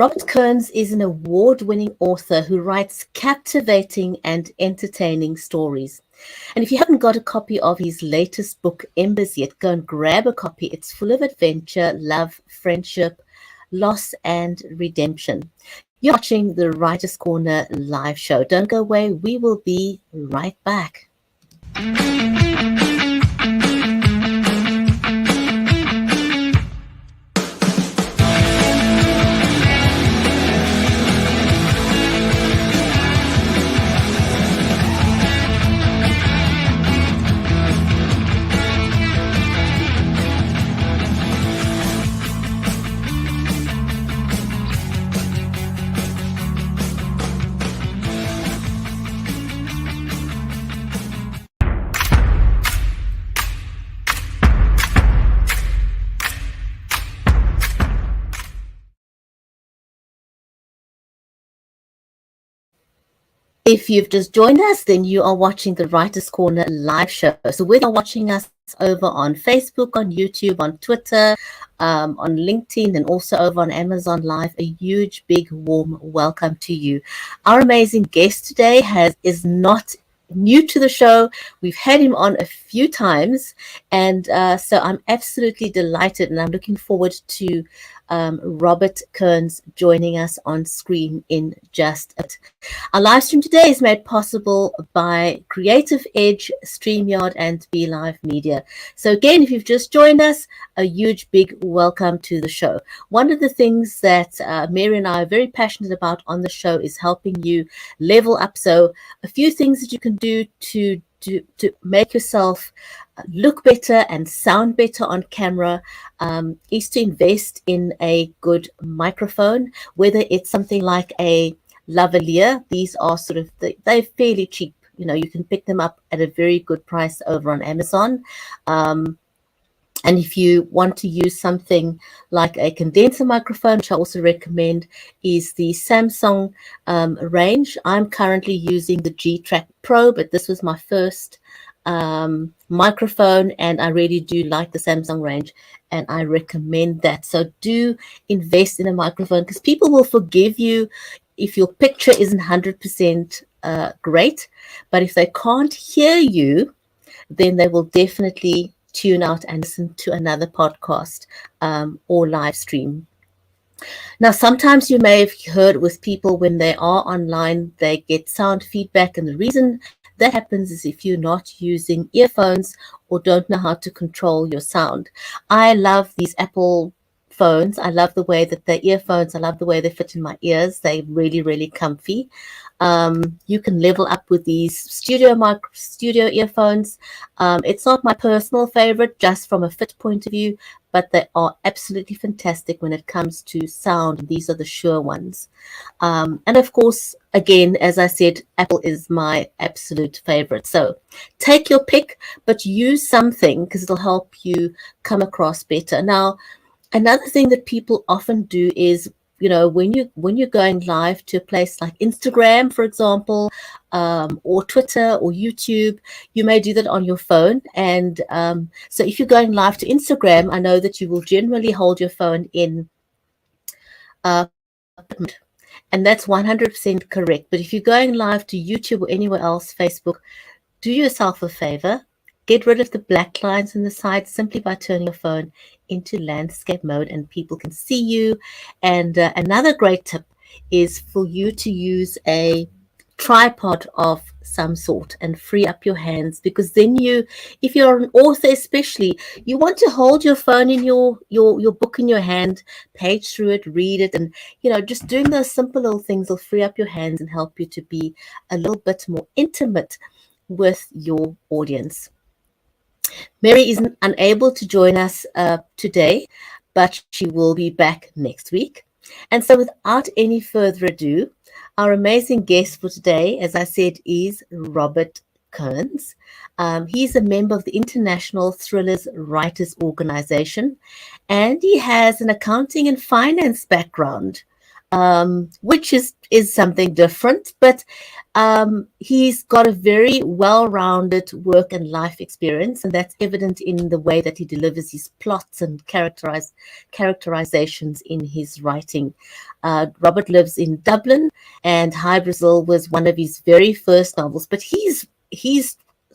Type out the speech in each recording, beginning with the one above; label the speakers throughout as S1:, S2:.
S1: Robert Kearns is an award-winning author who writes captivating and entertaining stories. And if you haven't got a copy of his latest book, Embers, yet, go and grab a copy. It's full of adventure, love, friendship, loss, and redemption. You're watching the Writer's Corner live show. Don't go away. We will be right back. If you've just joined us, then you are watching the Writer's Corner live show. So whether you're watching us over on Facebook, on YouTube, on Twitter, on LinkedIn, and also over on Amazon Live, a huge, big, warm welcome to you. Our amazing guest today is not new to the show. We've had him on a few times, and so I'm absolutely delighted, and I'm looking forward to Robert Kearns joining us on screen in just a bit. Our live stream today is made possible by Creative Edge, StreamYard, and Be Live Media. So again, if you've just joined us, a huge, big welcome to the show. One of the things that Mary and I are very passionate about on the show is helping you level up. So a few things that you can do to make yourself look better and sound better on camera is to invest in a good microphone, whether it's something like a lavalier. These are they're fairly cheap. You know, you can pick them up at a very good price over on Amazon. And if you want to use something like a condenser microphone, which I also recommend, is the Samsung range. I'm currently using the G-Track Pro, but this was my first microphone, and I really do like the Samsung range, and I recommend that. So do invest in a microphone, because people will forgive you if your picture isn't 100% great, but if they can't hear you, then they will definitely tune out and listen to another podcast or live stream. Now, sometimes you may have heard with people when they are online, they get sound feedback, and the reason that happens is if you're not using earphones or don't know how to control your sound. I love these Apple phones. I love the way that the earphones, I love the way they fit in my ears. They're really, really comfy. You can level up with these studio earphones. It's not my personal favorite, just from a fit point of view, but they are absolutely fantastic when it comes to sound. These are the Shure ones. And of course, again, as I said, Apple is my absolute favorite. So take your pick, but use something, because it'll help you come across better. Now, another thing that people often do is, you know, when you're going live to a place like Instagram, for example, or Twitter or YouTube, you may do that on your phone. And so if you're going live to Instagram, I know that you will generally hold your phone in and that's 100% correct. But if you're going live to YouTube or anywhere else, Facebook, do yourself a favor. Get rid of the black lines on the side simply by turning your phone into landscape mode, and people can see you. And another great tip is for you to use a tripod of some sort and free up your hands, because then if you're an author especially, you want to hold your phone in your book in your hand, page through it, read it, and just doing those simple little things will free up your hands and help you to be a little bit more intimate with your audience. Mary is unable to join us today, but she will be back next week. And so without any further ado, our amazing guest for today, as I said, is Robert Kearns. He's a member of the International Thrillers Writers Organization, and he has an accounting and finance background. which is something different. But he's got a very well-rounded work and life experience, and that's evident in the way that he delivers his plots and characterizations in his writing. Robert lives in Dublin, and Hy Brasil was one of his very first novels. But he's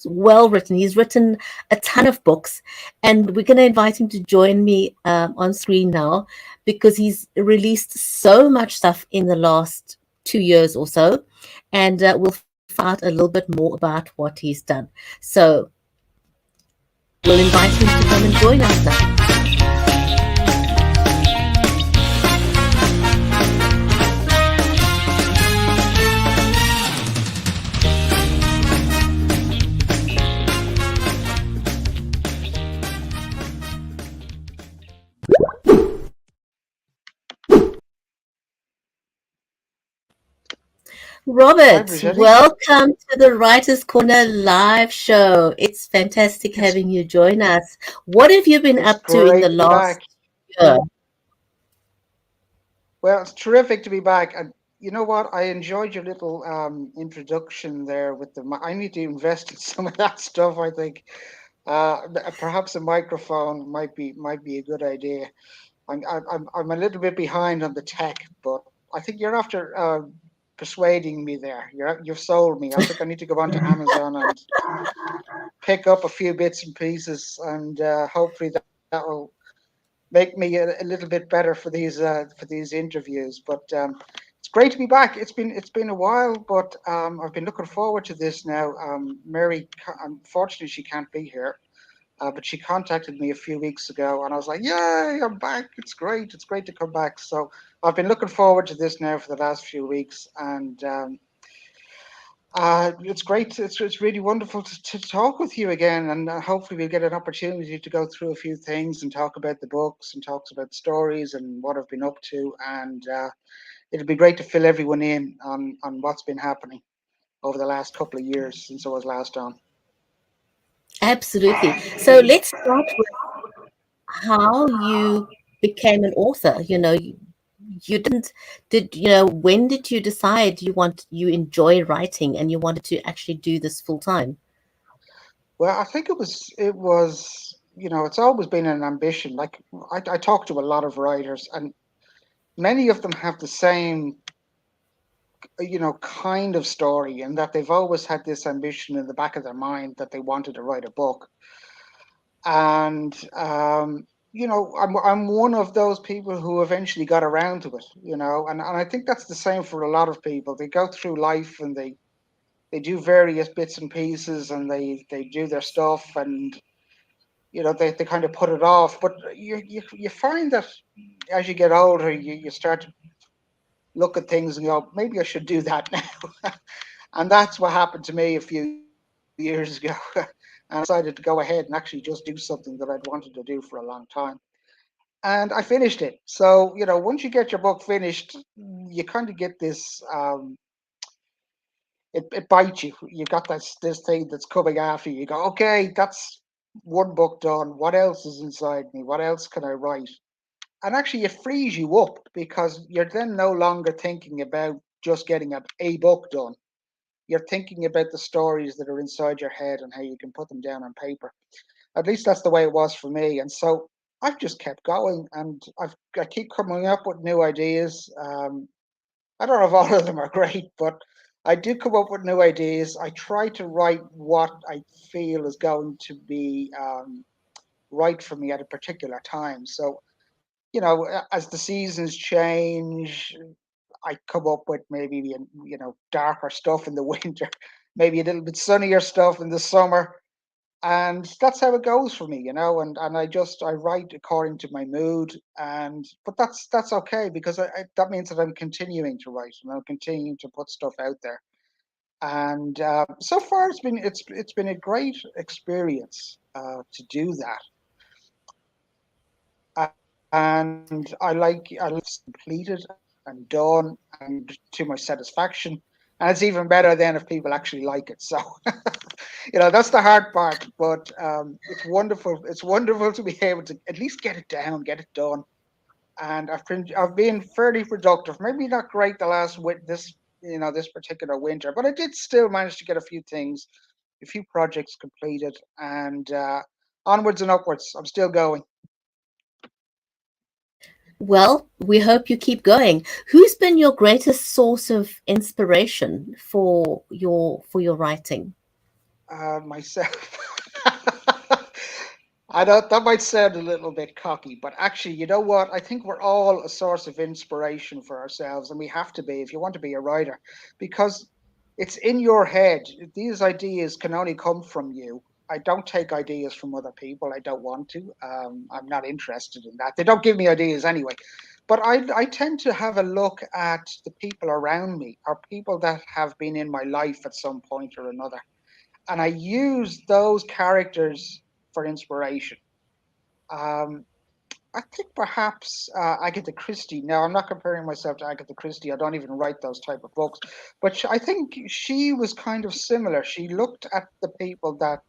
S1: well written. He's written a ton of books, and we're going to invite him to join me on screen now because he's released so much stuff in the last 2 years or so, and we'll find out a little bit more about what he's done. So we'll invite him to come and join us now.
S2: Hi,
S1: Robert,
S2: Brisetti.
S1: welcome to the Writers Corner live show. It's fantastic
S2: It's
S1: having you join us. What have you been
S2: it's
S1: up to in the
S2: great to be
S1: last
S2: back.
S1: year?
S2: Well, it's terrific to be back. And you know what? I enjoyed your little introduction there with I need to invest in some of that stuff. I think perhaps a microphone might be a good idea. I'm a little bit behind on the tech, but I think you're after persuading me there. You've sold me. I think I need to go onto Amazon and pick up a few bits and pieces, and hopefully that'll make me a little bit better for these interviews. But it's great to be back. It's been a while, but I've been looking forward to this now. Mary, unfortunately, she can't be here, but she contacted me a few weeks ago, and I was like, "Yay, I'm back! It's great! It's great to come back." So I've been looking forward to this now for the last few weeks, and it's great. It's really wonderful to talk with you again, and hopefully we'll get an opportunity to go through a few things and talk about the books and talk about stories and what I've been up to. And it'll be great to fill everyone in on what's been happening over the last couple of years since I was last on.
S1: Absolutely. So let's start with how you became an author. You when did you decide you enjoy writing and you wanted to actually do this full time?
S2: Well, I think it's always been an ambition. Like I talk to a lot of writers, and many of them have the same kind of story, and that they've always had this ambition in the back of their mind that they wanted to write a book. And I'm one of those people who eventually got around to it. And I think that's the same for a lot of people. They go through life and they do various bits and pieces, and they do their stuff, and they kind of put it off. But you find that as you get older, you start to look at things and go, maybe I should do that now. And that's what happened to me a few years ago. And I decided to go ahead and actually just do something that I'd wanted to do for a long time. And I finished it. So, once you get your book finished, you kind of get this, it bites you. You got this thing that's coming after you. You go, okay, that's one book done. What else is inside me? What else can I write? And actually, it frees you up because you're then no longer thinking about just getting a book done. You're thinking about the stories that are inside your head and how you can put them down on paper. At least that's the way it was for me. And so I've just kept going, and I keep coming up with new ideas. I don't know if all of them are great, but I do come up with new ideas. I try to write what I feel is going to be right for me at a particular time. So, as the seasons change, I come up with maybe darker stuff in the winter, maybe a little bit sunnier stuff in the summer, and that's how it goes for me. And I write according to my mood, and but that's okay because that means that I'm continuing to write and I'm continuing to put stuff out there. And so far it's been a great experience to do that. And I like completed and done and to my satisfaction. And it's even better then if people actually like it. So that's the hard part. But it's wonderful. It's wonderful to be able to at least get it down, get it done. and I've been fairly productive. Maybe not great the last this this particular winter, but I did still manage to get a few things, a few projects completed, and onwards and upwards. I'm still going.
S1: Well, we hope you keep going. Who's been your greatest source of inspiration for your writing?
S2: Myself. I know that might sound a little bit cocky, but actually, you know what? I think we're all a source of inspiration for ourselves, and we have to be if you want to be a writer, because it's in your head. These ideas can only come from you. I don't take ideas from other people. I don't want to. I'm not interested in that. They don't give me ideas anyway. But I tend to have a look at the people around me, or people that have been in my life at some point or another, and I use those characters for inspiration. Um, I think perhaps Agatha Christie. Now, I'm not comparing myself to Agatha Christie. I don't even write those type of books, but I think she was kind of similar. She looked at the people that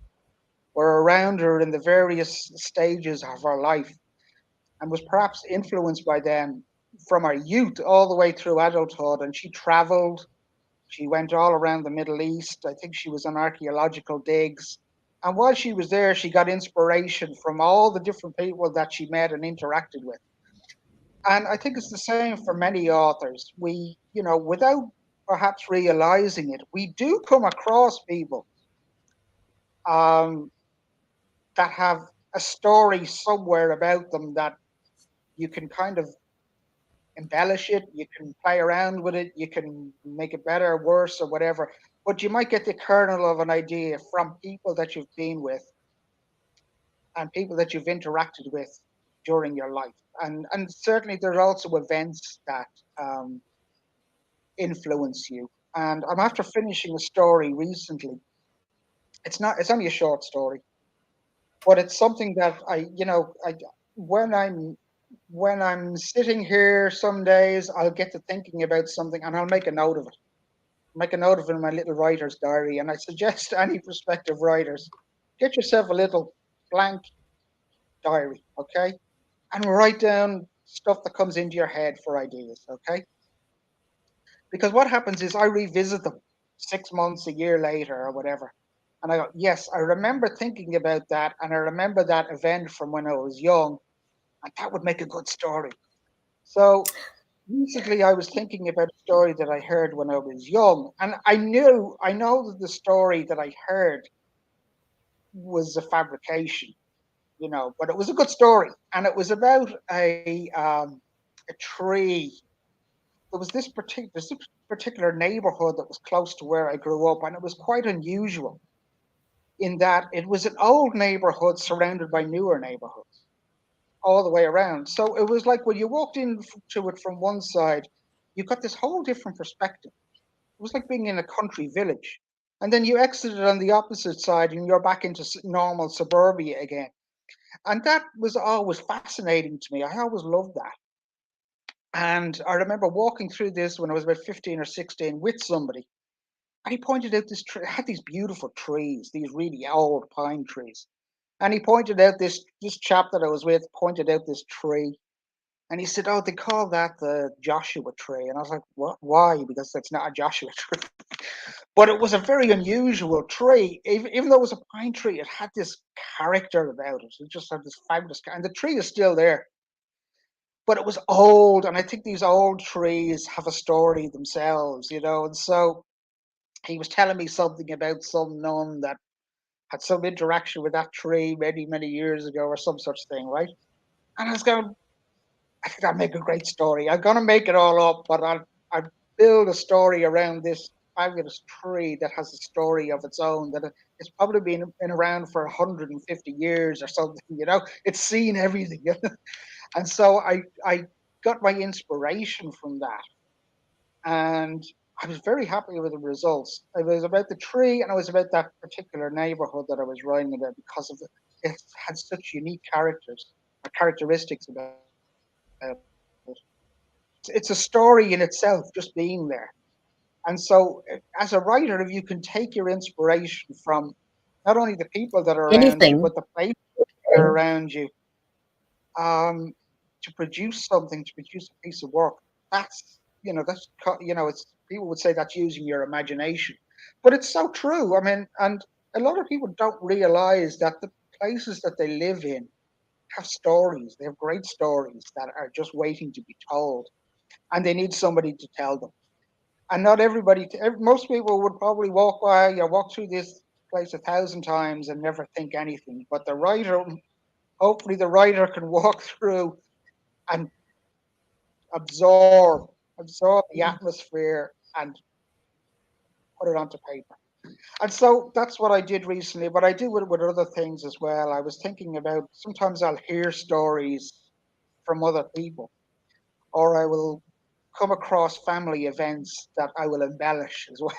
S2: were around her in the various stages of her life and was perhaps influenced by them from her youth all the way through adulthood. And she traveled. She went all around the Middle East. I think she was on archaeological digs. And while she was there, she got inspiration from all the different people that she met and interacted with. And I think it's the same for many authors. We, without perhaps realizing it, we do come across people um, that have a story somewhere about them that you can kind of embellish it, you can play around with it, you can make it better, worse, or whatever. But you might get the kernel of an idea from people that you've been with and people that you've interacted with during your life. And certainly there's also events that um, influence you. And I'm after finishing a story recently. It's only a short story, but it's something that when I'm when I'm sitting here some days, I'll get to thinking about something and I'll make a note of it. Make a note of it in my little writer's diary. And I suggest any prospective writers, get yourself a little blank diary, okay? And write down stuff that comes into your head for ideas, okay? Because what happens is I revisit them 6 months, a year later, or whatever. And I go, yes, I remember thinking about that. And I remember that event from when I was young. And that would make a good story. So recently I was thinking about a story that I heard when I was young. And I know that the story that I heard was a fabrication, but it was a good story. And it was about a tree. There's this particular neighborhood that was close to where I grew up, and it was quite unusual in that it was an old neighborhood surrounded by newer neighborhoods all the way around. So it was like when you walked into it from one side, you got this whole different perspective. It was like being in a country village. And then you exited on the opposite side and you're back into normal suburbia again. And that was always fascinating to me. I always loved that. And I remember walking through this when I was about 15 or 16 with somebody. And he pointed out this tree, it had these beautiful trees, these really old pine trees. And he pointed out this chap that I was with pointed out this tree. And he said, "Oh, they call that the Joshua tree." And I was like, "What? Why?" Because it's not a Joshua tree. But it was a very unusual tree. Even though it was a pine tree, it had this character about it. It just had this fabulous, and the tree is still there. But it was old, and I think these old trees have a story themselves. And so he was telling me something about some nun that had some interaction with that tree many, many years ago, or some such thing, right? And I was going, I think I'll make a great story. I'm gonna make it all up, but I'll build a story around this fabulous tree that has a story of its own. That it's probably been around for 150 years or something. It's seen everything, and so I got my inspiration from that, and I was very happy with the results. It was about the tree, and it was about that particular neighborhood that I was writing about because of it had such unique characters or characteristics about it. It's a story in itself, just being there. And so, as a writer, if you can take your inspiration from not only the people that are around you, but the
S1: Anything.
S2: places that are around you, um, to produce something, to produce a piece of work, that's, it's, people would say that's using your imagination, but it's so true. I mean, and a lot of people don't realize that the places that they live in have stories. They have great stories that are just waiting to be told, and they need somebody to tell them. And not everybody, most people would probably walk by, walk through this place 1,000 times and never think anything. But the writer, hopefully, the writer can walk through and absorb, absorb the atmosphere and put it onto paper. And so that's what I did recently, but I do it with other things as well. I was thinking about, sometimes I'll hear stories from other people, or I will come across family events that I will embellish as well.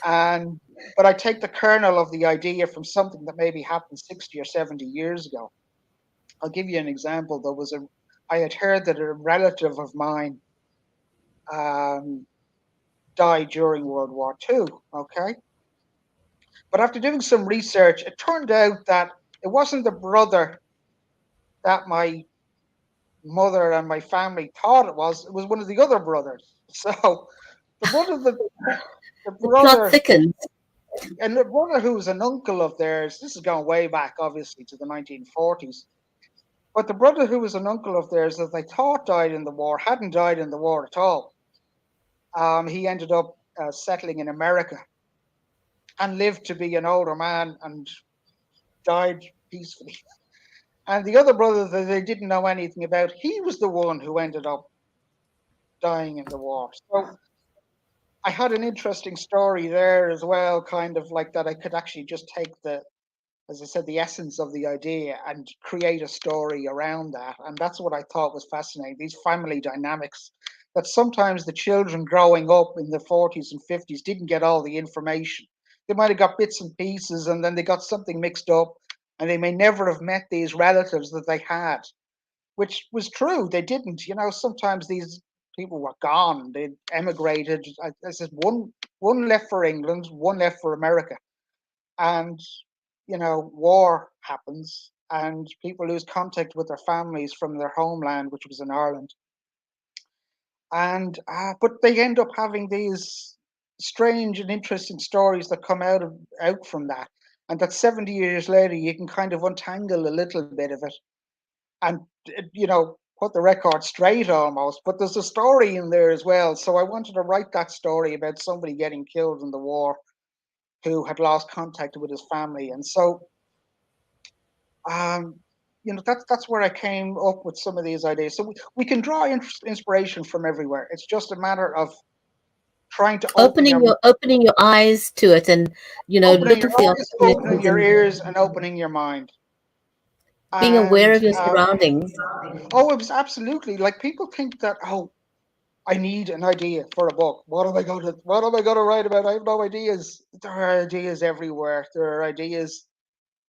S2: And but I take the kernel of the idea from something that maybe happened 60 or 70 years ago. I'll give you an example. I had heard that a relative of mine um, died during World War II. Okay, but after doing some research, it turned out that it wasn't the brother that my mother and my family thought it was. It was one of the other brothers. So the one of the
S1: The plot
S2: brother
S1: thickens.
S2: and the brother who was an uncle of theirs. This is going way back, obviously, to the 1940s. But the brother who was an uncle of theirs that they thought died in the war hadn't died in the war at all. He ended up settling in America and lived to be an older man and died peacefully. And the other brother that they didn't know anything about, he was the one who ended up dying in the war. So I had an interesting story there as well, kind of like that. I could actually just take as I said, the essence of the idea and create a story around that. And that's what I thought was fascinating, these family dynamics, that sometimes the children growing up in the 40s and 50s didn't get all the information. They might have got bits and pieces and then they got something mixed up and they may never have met these relatives that they had, which was true. They didn't. Sometimes these people were gone. They emigrated. I said one left for England, one left for America, and war happens and people lose contact with their families from their homeland, which was in Ireland. And but they end up having these strange and interesting stories that come out from that, and that 70 years later you can kind of untangle a little bit of it and put the record straight almost. But there's a story in there as well. So I wanted to write that story about somebody getting killed in the war who had lost contact with his family. And so um, that's where I came up with some of these ideas. So we can draw inspiration from everywhere. It's just a matter of trying to
S1: Opening your eyes to it, and
S2: opening
S1: looking
S2: your
S1: for the
S2: eyes, opening
S1: opportunities
S2: your
S1: and
S2: ears, and opening your mind.
S1: being aware
S2: And
S1: of your surroundings.
S2: oh, it was absolutely like people think that, oh, I need an idea for a book. What am I going to write about? I have no ideas. There are ideas everywhere. There are ideas.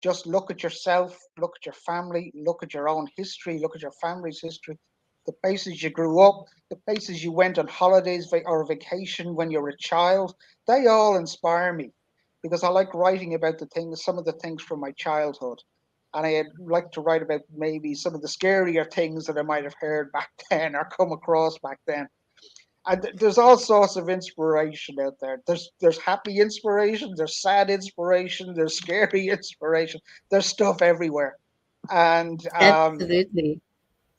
S2: Just look at yourself, look at your family, look at your own history, look at your family's history, the places you grew up, the places you went on holidays or vacation when you were a child. They all inspire me because I like writing about some of the things from my childhood. And I'd like to write about maybe some of the scarier things that I might have heard back then or come across back then. And there's all sorts of inspiration out there. There's happy inspiration, there's sad inspiration, there's scary inspiration. There's stuff everywhere, and
S1: Absolutely.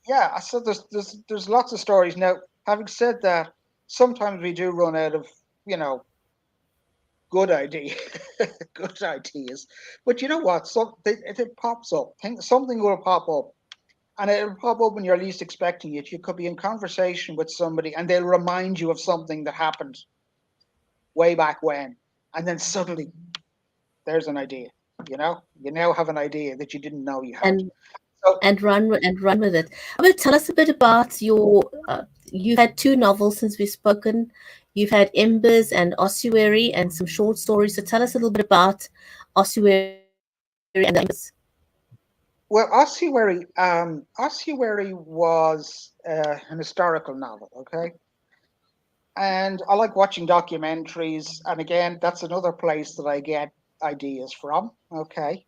S2: yeah. So there's lots of stories. Now, having said that, sometimes we do run out of you know good idea, good ideas. But you know what? It pops up. Something will pop up and it'll pop up when you're least expecting it. You could be in conversation with somebody and they'll remind you of something that happened way back when. And then suddenly there's an idea. You now have an idea that you didn't know you had.
S1: And
S2: So,
S1: run with it. I mean, tell us a bit about your. You've had two novels since we've spoken. You've had Embers and Ossuary and some short stories. So tell us a little bit about Ossuary and the Embers.
S2: well, Ossuary was an historical novel, okay? And I like watching documentaries. And again, that's another place that I get ideas from, okay?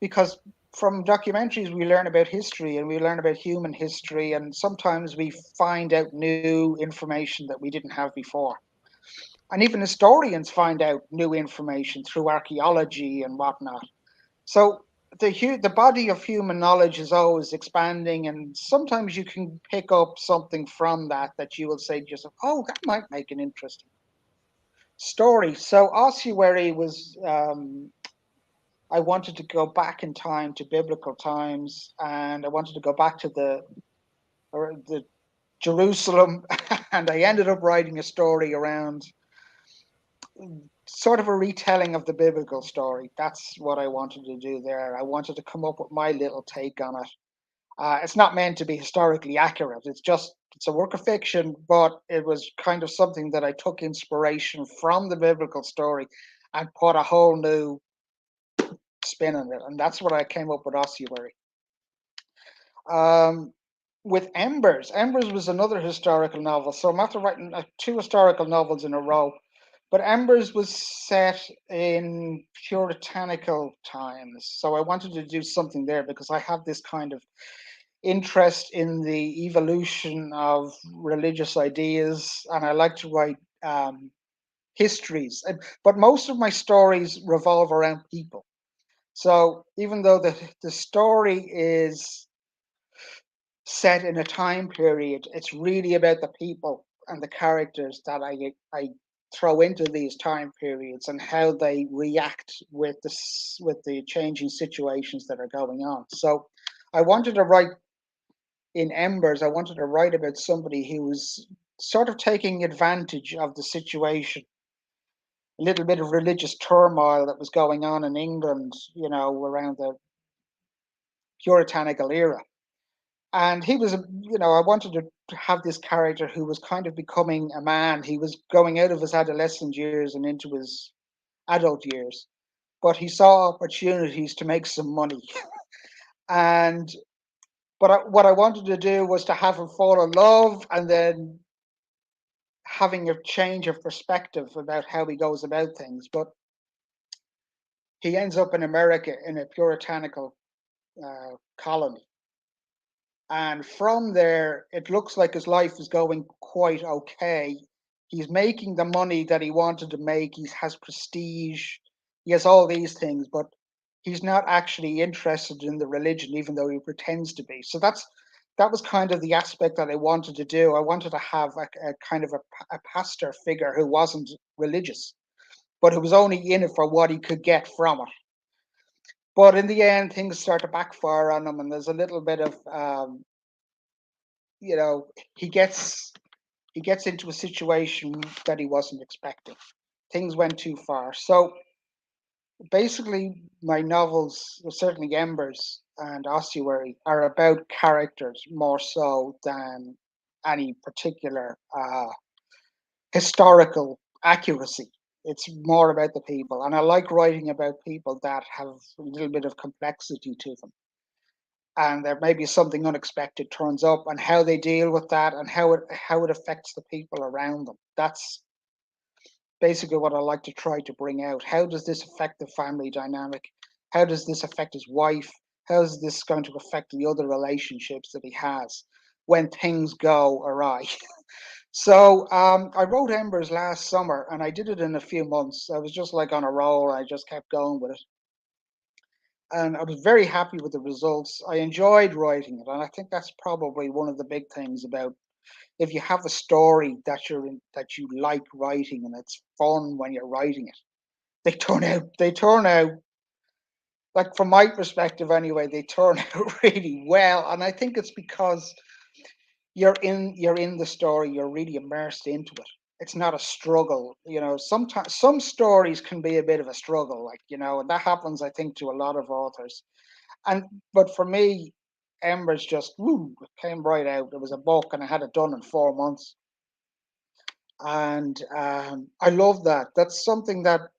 S2: Because from documentaries, we learn about history and we learn about human history, and sometimes we find out new information that we didn't have before. And even historians find out new information through archaeology and whatnot. So the body of human knowledge is always expanding, and sometimes you can pick up something from that you will say to yourself, "Oh, that might make an interesting story." So ossuary was I wanted to go back in time to biblical times, and I wanted to go back to the Jerusalem, and I ended up writing a story around sort of a retelling of the biblical story. That's what I wanted to do there. I wanted to come up with my little take on it. It's not meant to be historically accurate. It's a work of fiction, but it was kind of something that I took inspiration from the biblical story and put a whole new spin on it, and that's what I came up with ossuary. Um, with Embers, Embers was another historical novel. So I'm after writing two historical novels in a row. But Embers was set in puritanical times. So I wanted to do something there because I have this kind of interest in the evolution of religious ideas, and I like to write histories. But most of my stories revolve around people. So even though the story is set in a time period, it's really about the people and the characters that I throw into these time periods and how they react with the changing situations that are going on. So I wanted to write in Embers. I wanted to write about somebody who was sort of taking advantage of the situation, a little bit of religious turmoil that was going on in England, around the puritanical era. And he was, I wanted to have this character who was kind of becoming a man. He was going out of his adolescent years and into his adult years, but he saw opportunities to make some money. And what I wanted to do was to have him fall in love, and then having a change of perspective about how he goes about things. But he ends up in America in a puritanical colony. And from there, it looks like his life is going quite okay. He's making the money that he wanted to make. He has prestige. He has all these things, but he's not actually interested in the religion, even though he pretends to be. So that was kind of the aspect that I wanted to do. I wanted to have a kind of a pastor figure who wasn't religious, but who was only in it for what he could get from it. But in the end, things start to backfire on him, and there's a little bit of you know he gets into a situation that he wasn't expecting. Things went too far. So basically, my novels, certainly Embers and Ossuary, are about characters more so than any particular historical accuracy. It's more about the people, and I like writing about people that have a little bit of complexity to them, and there may be something unexpected turns up, and how they deal with that, and how it affects the people around them. That's basically what I like to try to bring out. How does this affect the family dynamic? How does this affect his wife? How is this going to affect the other relationships that he has when things go awry? So I wrote Embers last summer, and I did it in a few months. I was just like on a roll. I just kept going with it, and I was very happy with the results. I enjoyed writing it, and I think that's probably one of the big things about if you have a story that you like writing and it's fun when you're writing it. They turn out like, from my perspective anyway, they turn out really well, and I think it's because you're in the story, you're really immersed into it. It's not a struggle. Sometimes some stories can be a bit of a struggle, like, and that happens, I think, to a lot of authors. And but for me, Embers just came right out. It was a book, and I had it done in 4 months. And I love that. That's something that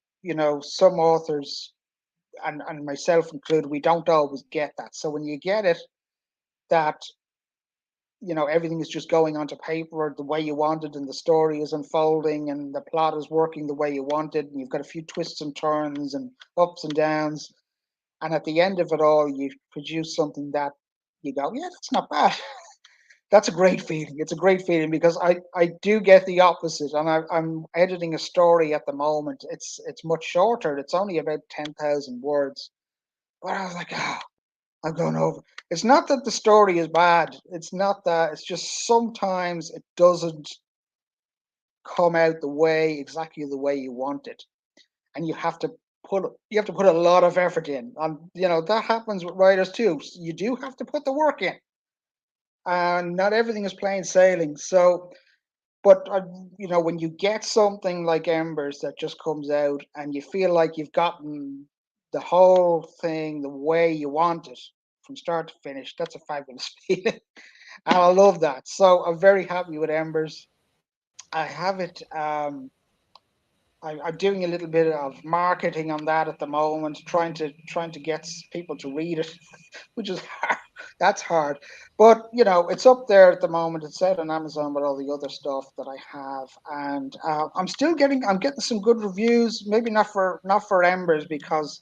S2: some authors, and myself included, we don't always get that. So when you get it, that everything is just going onto paper the way you wanted, and the story is unfolding, and the plot is working the way you wanted, and you've got a few twists and turns and ups and downs. And at the end of it all, you produce something that you go, yeah, that's not bad. That's a great feeling. It's a great feeling because I do get the opposite, and I'm editing a story at the moment. It's much shorter. It's only about 10,000 words, but I was like, ah, I'm going over. It's not that the story is bad. It's not that. It's just sometimes it doesn't come out the way exactly the way you want it, and you have to put a lot of effort in. And that happens with writers too. You do have to put the work in, and not everything is plain sailing. So, but when you get something like Embers that just comes out, and you feel like you've gotten the whole thing the way you want it from start to finish, that's a fabulous feeling, and I love that. So I'm very happy with Embers. I have it. I'm doing a little bit of marketing on that at the moment, trying to get people to read it, which is hard. That's hard, but it's up there at the moment. It's out on Amazon with all the other stuff that I have, and I'm getting some good reviews. Maybe not for Embers, because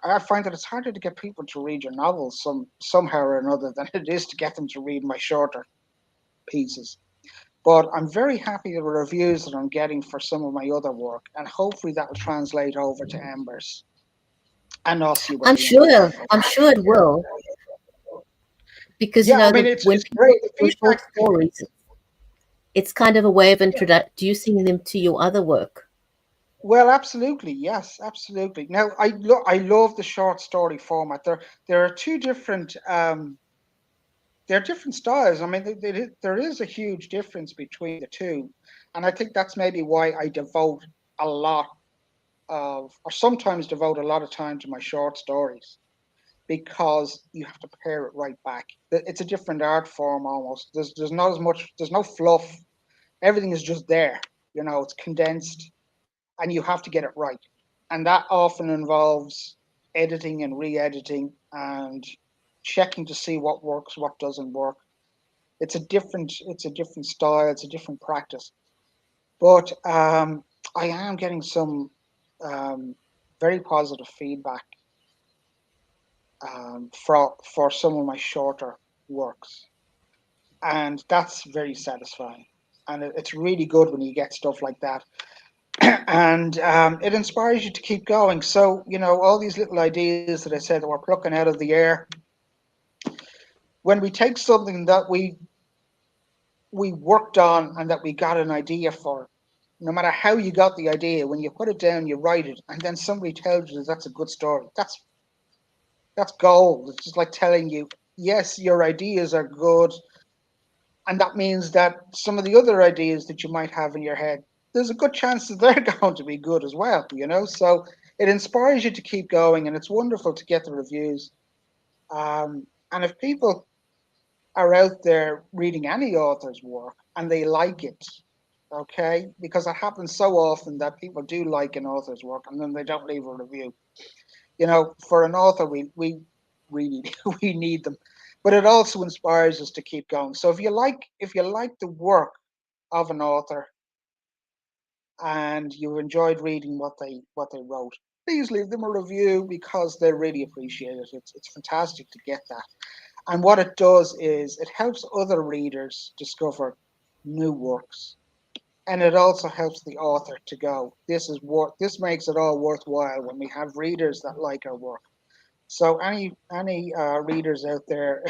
S2: I find that it's harder to get people to read your novels somehow or another than it is to get them to read my shorter pieces. But I'm very happy with the reviews that I'm getting for some of my other work, and hopefully that will translate over to Embers, and I'll see what
S1: I'm
S2: the end
S1: sure.
S2: result
S1: I'm
S2: is.
S1: sure it will, because
S2: Yeah, I mean,
S1: when
S2: it's
S1: people
S2: great. The
S1: read your
S2: feedback.
S1: short stories, it's kind of a way of introducing them to your other work.
S2: Well, absolutely, yes, absolutely. Now, I love the short story format. There are two different there are different styles. I mean, there is a huge difference between the two, and I think that's maybe why I devote a lot or sometimes devote a lot of time to my short stories, because you have to pare it right back. It's a different art form almost. There's not as much. There's no fluff. Everything is just there. It's condensed, and you have to get it right. And that often involves editing and re-editing and checking to see what works, what doesn't work. It's a different style. It's a different practice. But I am getting some um, very positive feedback for some of my shorter works, and that's very satisfying. And it's really good when you get stuff like that, and it inspires you to keep going. So all these little ideas that I said that we're plucking out of the air, when we take something that we worked on and that we got an idea for, no matter how you got the idea, when you put it down, you write it, and then somebody tells you that's a good story. That's gold. It's just like telling you, yes, your ideas are good, and that means that some of the other ideas that you might have in your head, there's a good chance that they're going to be good as well. So it inspires you to keep going, and it's wonderful to get the reviews. And if people are out there reading any author's work and they like it, okay, because it happens so often that people do like an author's work and then they don't leave a review. For an author, we really we need them, but it also inspires us to keep going. So if you like the work of an author and you enjoyed reading what they wrote, please leave them a review, because they really appreciate it. It's fantastic to get that. And what it does is it helps other readers discover new works, and it also helps the author to go, this makes it all worthwhile when we have readers that like our work. So any readers out there,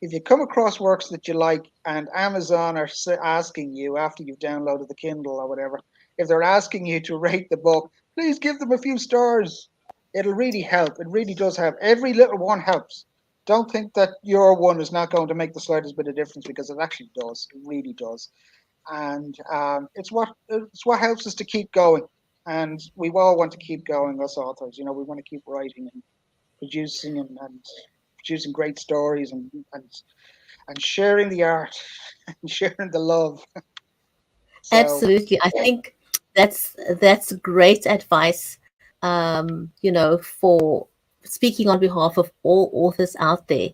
S2: if you come across works that you like, and Amazon are asking you after you've downloaded the Kindle or whatever, if they're asking you to rate the book, please give them a few stars. It'll really help. It really does help. Every little one helps. Don't think that your one is not going to make the slightest bit of difference, because it actually does. It really does. And it's what helps us to keep going. And we all want to keep going, us authors. We want to keep writing and producing and producing great stories, and sharing the art and sharing the love. So
S1: Absolutely. I think that's great advice, for speaking on behalf of all authors out there,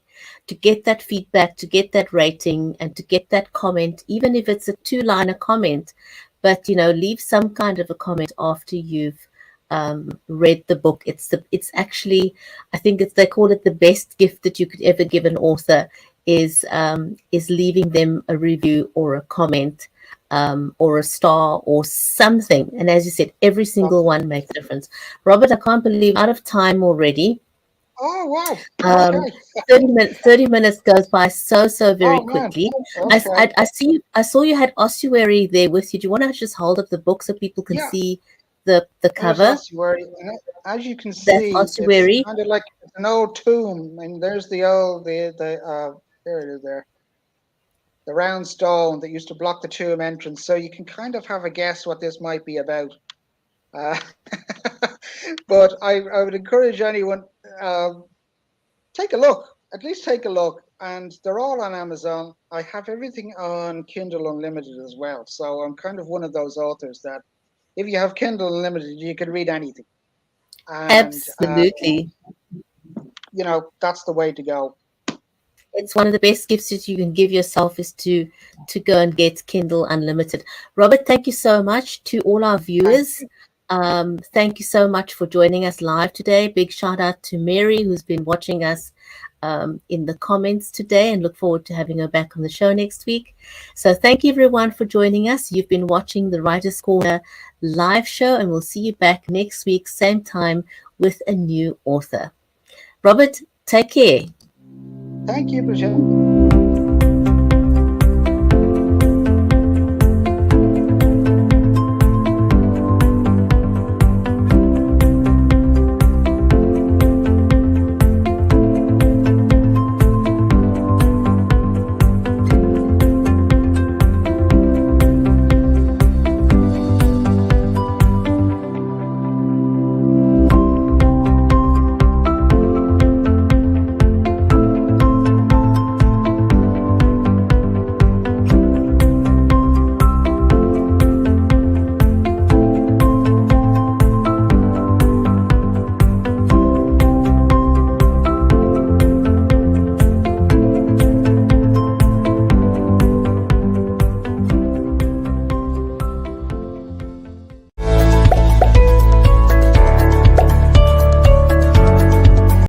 S1: to get that feedback, to get that rating, and to get that comment, even if it's a two-liner comment, but leave some kind of a comment after you've read the book. It's actually, I think they call it the best gift that you could ever give an author is leaving them a review or a comment, or a star or something. And as you said, every single
S2: Something.
S1: one makes a difference. Robert, I can't believe out of time already.
S2: Oh wow.
S1: Um,
S2: Okay.
S1: 30 minutes goes by so very
S2: Oh man.
S1: quickly.
S2: Okay.
S1: I saw you had ossuary there with you. Do you want to just hold up the book so people can
S2: Yeah.
S1: see the
S2: There's
S1: cover?
S2: ossuary. And as you can
S1: That's
S2: see, it's
S1: ossuary.
S2: kind of like it's an old tomb, and there's the there it is there, the round stone that used to block the tomb entrance. So you can kind of have a guess what this might be about. Uh, but I would encourage anyone, um, take a look. At least take a look, and they're all on Amazon. I have everything on Kindle Unlimited as well. So I'm kind of one of those authors that if you have Kindle Unlimited, you can read anything, and
S1: Absolutely.
S2: that's the way to go.
S1: It's one of the best gifts that you can give yourself is to go and get Kindle Unlimited. Robert, thank you so much to all our
S2: Thank
S1: viewers.
S2: you.
S1: Thank you so much for joining us live today. Big shout out to Mary, who's been watching us in the comments today, and look forward to having her back on the show next week. So thank you everyone for joining us. You've been watching the Writers Corner live show, and we'll see you back next week, same time, with a new author. Robert, take care.
S2: Thank you, Bridget.